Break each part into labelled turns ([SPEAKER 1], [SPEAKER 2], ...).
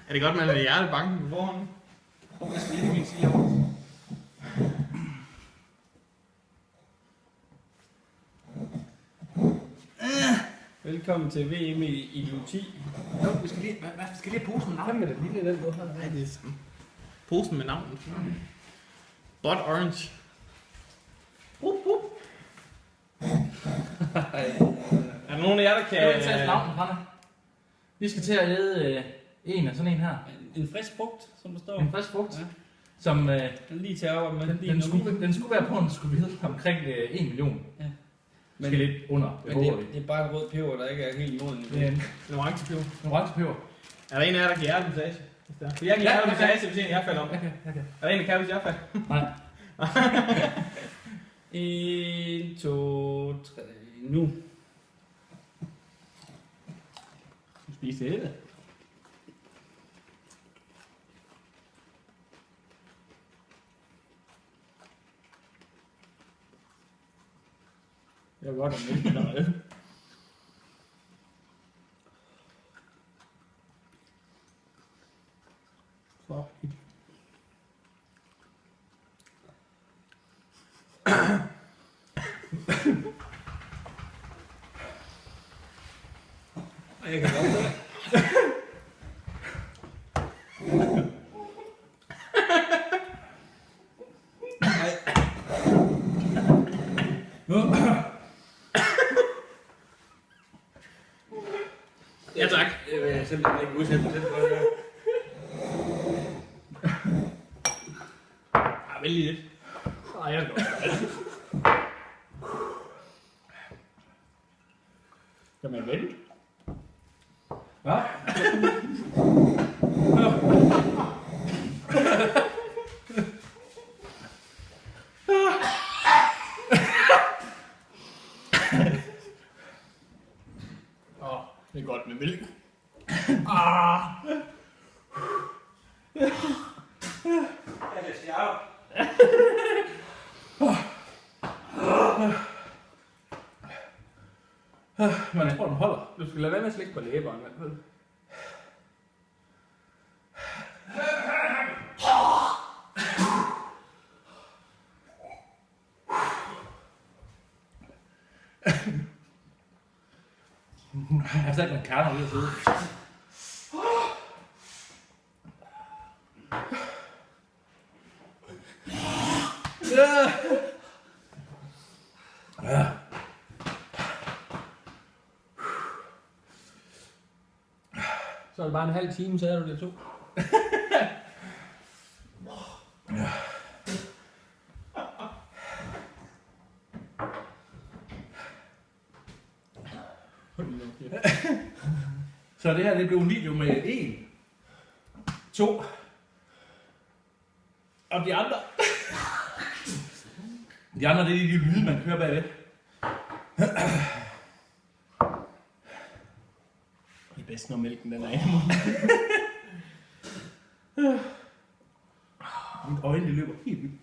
[SPEAKER 1] Er det godt, man er hjertebanken på forhånd?
[SPEAKER 2] Jeg skal lige min sige over.
[SPEAKER 3] Velkommen til VM i Luti.
[SPEAKER 2] Jo, vi skal lige... Hvad skal lige have posen med navn?
[SPEAKER 3] Hvad med det lille den, du har?
[SPEAKER 1] Nej, det er sådan. Posen med navnet. Bot Orange. Er der nogen af jer, der kan...
[SPEAKER 2] Kan du ikke tage navnet, Hanna? Vi skal til at æde en af sådan en her.
[SPEAKER 3] En frisk frugt, som der står.
[SPEAKER 2] En frisk frugt.
[SPEAKER 3] Ja.
[SPEAKER 2] Som...
[SPEAKER 3] Den lige til at arbejde med.
[SPEAKER 2] Den skulle være på en skubid omkring 1 million.
[SPEAKER 3] Ja.
[SPEAKER 2] Måske lidt under.
[SPEAKER 3] Men det er bare et rød peber, der ikke er helt moden.
[SPEAKER 2] Det er en
[SPEAKER 1] Orangepeber.
[SPEAKER 2] orangepeber.
[SPEAKER 1] Er der en af jer, der giver hjertemassage? For jeg giver hjertemassage, hvis jeg falder om.
[SPEAKER 2] Okay.
[SPEAKER 1] Er der en, der kan, hvis jeg falder?
[SPEAKER 2] Nej.
[SPEAKER 3] 1, 2, 3, nu.
[SPEAKER 1] Spise det.
[SPEAKER 3] Jeg er godt at mælke dig.
[SPEAKER 1] Så.
[SPEAKER 3] Jeg kan godt det.
[SPEAKER 1] Ja, tak.
[SPEAKER 3] Jeg vil simpelthen ikke udsætte mig til for det.
[SPEAKER 1] Vældig lidt.
[SPEAKER 3] Nej, jeg er godt. Kan man vente?
[SPEAKER 2] Hvad?
[SPEAKER 3] Det er godt med mælk.
[SPEAKER 2] Men jeg tror, den holder.
[SPEAKER 3] Du skal lade være med at slikke på læberne. Vel?
[SPEAKER 2] Jeg har sat nogle kerner ud af side. Ja.
[SPEAKER 3] Så er det bare en halv time, så er du det to.
[SPEAKER 2] Så det her, det blev en video med 1, 2, og de andre. De andre, det er de lyde, man kører bagved.
[SPEAKER 1] Det er bedst, når mælken den er inde i munden.
[SPEAKER 2] Mine øjne, det løber helt vildt.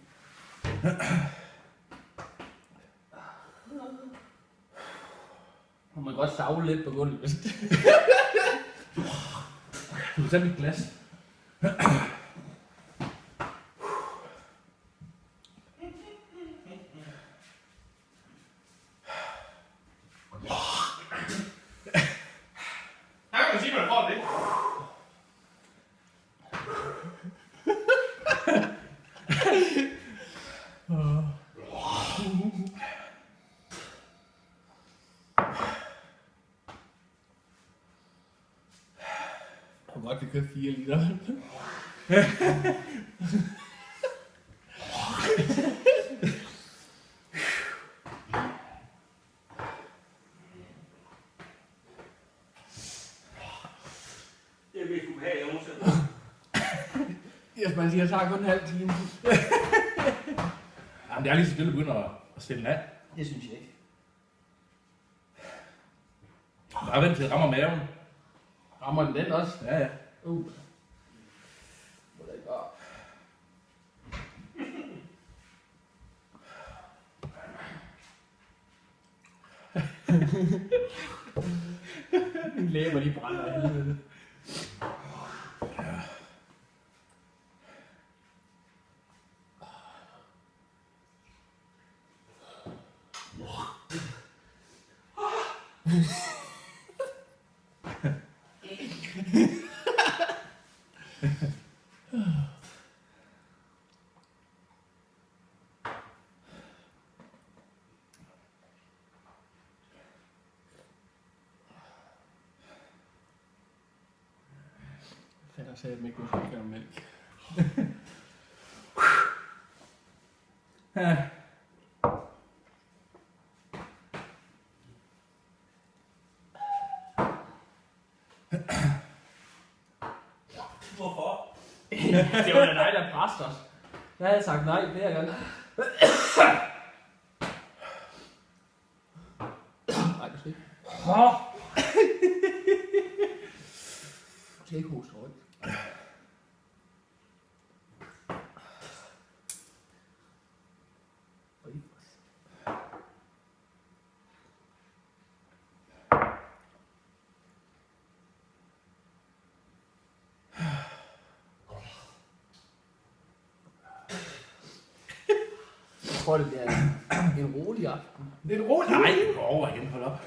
[SPEAKER 3] Man kan godt savle lidt på gulvet.
[SPEAKER 2] Du kan tage mit glas.
[SPEAKER 1] Her kan man sige, at man får det.
[SPEAKER 3] Jeg kan godt købe 4 liter.
[SPEAKER 1] Jeg vil kunne have, jeg måske.
[SPEAKER 3] Jeg siger, jeg tager kun en halv time.
[SPEAKER 2] Jamen, det er lige så stille begynder at stille af.
[SPEAKER 3] Det synes jeg ikke.
[SPEAKER 2] Bare vent til det rammer maven.
[SPEAKER 3] Rammer den også?
[SPEAKER 2] Ja, ja.
[SPEAKER 3] Må det ikke bare... Min læber, de brænder af helvede.
[SPEAKER 2] Ja.
[SPEAKER 3] Jeg sagde, at man ikke kunne drikke mælk.
[SPEAKER 2] Ja.
[SPEAKER 1] Hvorfor?
[SPEAKER 2] Det var da dig, der presste os. Jeg havde sagt nej flere gange.
[SPEAKER 3] Nej, du skal ikke. Du skal ikke hoste højt. Jeg tror, det bliver en rolig aften.
[SPEAKER 2] Lidt roligt. Nej, gå over igen. Hold op.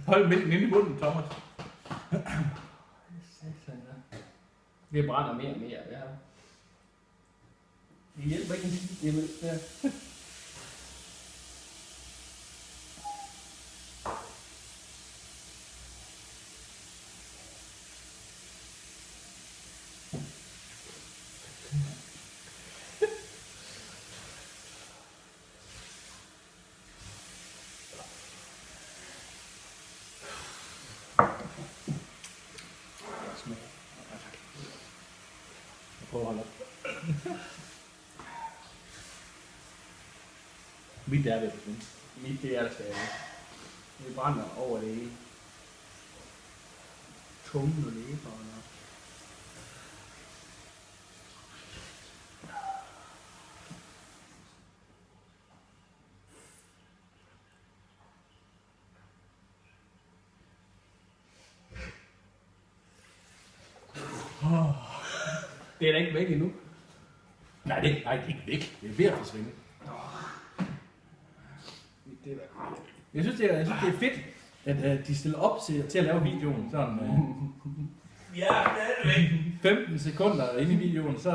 [SPEAKER 2] Hold mælken inde i munden, Thomas.
[SPEAKER 3] Det brænder mere og mere. Ja. Det hjælper ikke en skid, det er mælk der.
[SPEAKER 2] Jeg prøver at holde op. Mit er ved at forsvinde.
[SPEAKER 3] Mit det er der stadig. Det brænder over det hele. Tungen og læberne. Det er da ikke væk endnu.
[SPEAKER 2] Nej, det er ikke væk. Det er ved at forsvinde.
[SPEAKER 3] Det er da.
[SPEAKER 2] Jeg synes, det er fedt, at de stiller op til at lave videoen. Sådan,
[SPEAKER 1] Ja, det er det ikke.
[SPEAKER 2] 15 sekunder inde i videoen, så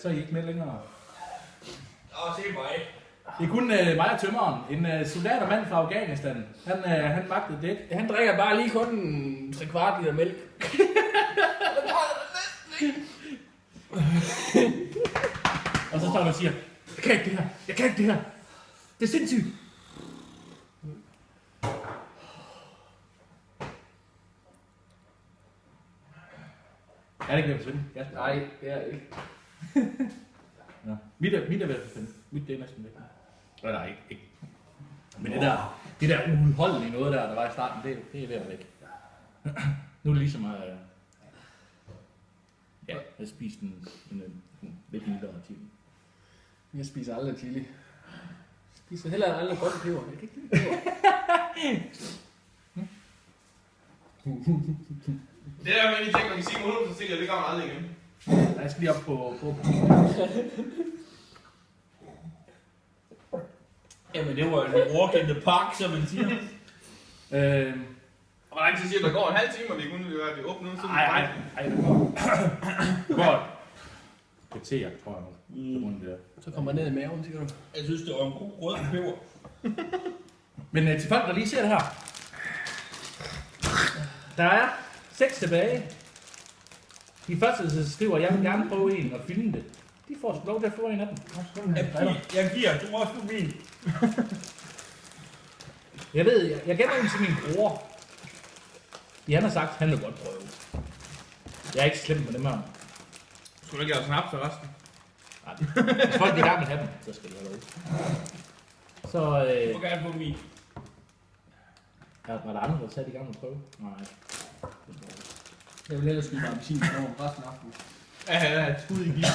[SPEAKER 2] er I ikke med længere.
[SPEAKER 1] Se mig.
[SPEAKER 2] Det er kun mig og tømmeren. En soldat og mand fra Afghanistan. Han magtede det ikke.
[SPEAKER 3] Han drikker bare lige kun en 3/4 liter mælk.
[SPEAKER 2] Og så står han og siger, jeg kan ikke det her. Jeg kan ikke det her. Det er sindssygt. Er det ikke ved at forsvinde? Ja.
[SPEAKER 3] Nej, det er ikke.
[SPEAKER 2] Ja. Mit er ved at forsvinde. Mit det er næsten væk. Nej, ikke. Men det der uudholdelige noget der var i starten, det er ved at være væk. Nu er det ligesom at... Ja, jeg spiste en lidt mindre chili.
[SPEAKER 3] Jeg spiser aldrig chili. Jeg spiser heller aldrig godt peber. Jeg kan ikke lide peber.
[SPEAKER 1] Det der med de ting, man kan sige 100% sikkert, det kommer aldrig igen.
[SPEAKER 2] Jeg skal lige op på.
[SPEAKER 1] Jamen det var en walk in the park, som man siger. Og hvor lang tid siger der går? En halv time, og vi kunne jo være det åbne nu.
[SPEAKER 2] Nej, det går. Godt. Det tror jeg nok.
[SPEAKER 3] Så kommer man ned i maven, siger du.
[SPEAKER 1] Jeg synes, det var en god rød peber.
[SPEAKER 2] Men til folk, der lige ser det her. Der er 6 tilbage. De første, der skriver, jeg vil gerne prøve en og filme det. De får sgu lov til at få en af dem.
[SPEAKER 1] Jeg giver, du må også få min.
[SPEAKER 2] Jeg ved, jeg gemmer en til min bror. Han har sagt, han vil godt prøve. Jeg er ikke slem med dem her.
[SPEAKER 1] Skulle du ikke have snaps til resten?
[SPEAKER 2] Nej, hvis folk er i gang med at have dem, så skal det være lov. Så,
[SPEAKER 1] Du må gerne få min.
[SPEAKER 2] ja, var der andre, der satte i gang med at prøve? Nej.
[SPEAKER 3] Jeg vil hellere skyde mig appelsin over resten af aftenen.
[SPEAKER 1] Ja, et skud i gik.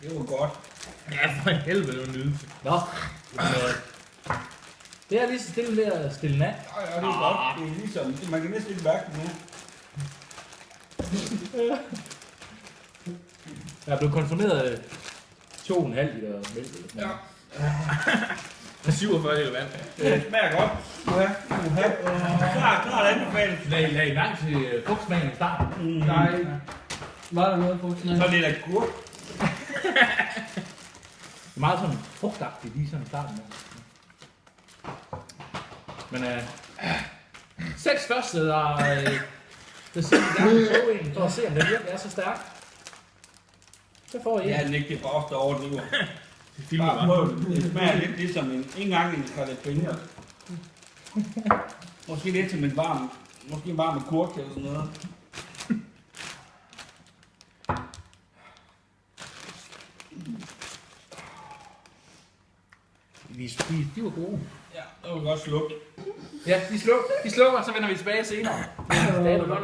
[SPEAKER 1] Det var godt. Ja, for helvede, det var nydelse.
[SPEAKER 2] Nå, det er lige så stille ved at stille den af.
[SPEAKER 1] Ja, det er godt. Det er ligesom, man kan næsten ikke mærke det nu.
[SPEAKER 2] Jeg er blevet konsumeret 2,5 liter mælk.
[SPEAKER 1] Ja. 47 liter vand.
[SPEAKER 4] Det smager godt. Klar anbefaling.
[SPEAKER 2] Lag mærke til frugtsmagen i starten.
[SPEAKER 3] Nej. Var der noget på?
[SPEAKER 4] Så lidt agurk.
[SPEAKER 2] Det er meget sådan frugtagtigt lige sådan i starten. Men 6 første, der siger vi gerne prøve en, for at se, om den virkelig er så stærk. Så får I
[SPEAKER 4] Ja,
[SPEAKER 2] en.
[SPEAKER 4] den ikke det bare overdriver.
[SPEAKER 1] Det filmer
[SPEAKER 4] Bare
[SPEAKER 1] bare.
[SPEAKER 4] prøv det. Det smager lidt ligesom en engang en jalapeno. Måske lidt som en varm agurk eller sådan noget.
[SPEAKER 2] De var gode.
[SPEAKER 4] Ja, det var godt slukke.
[SPEAKER 2] Ja, de slukker, så vender vi tilbage senere. Det er godt nok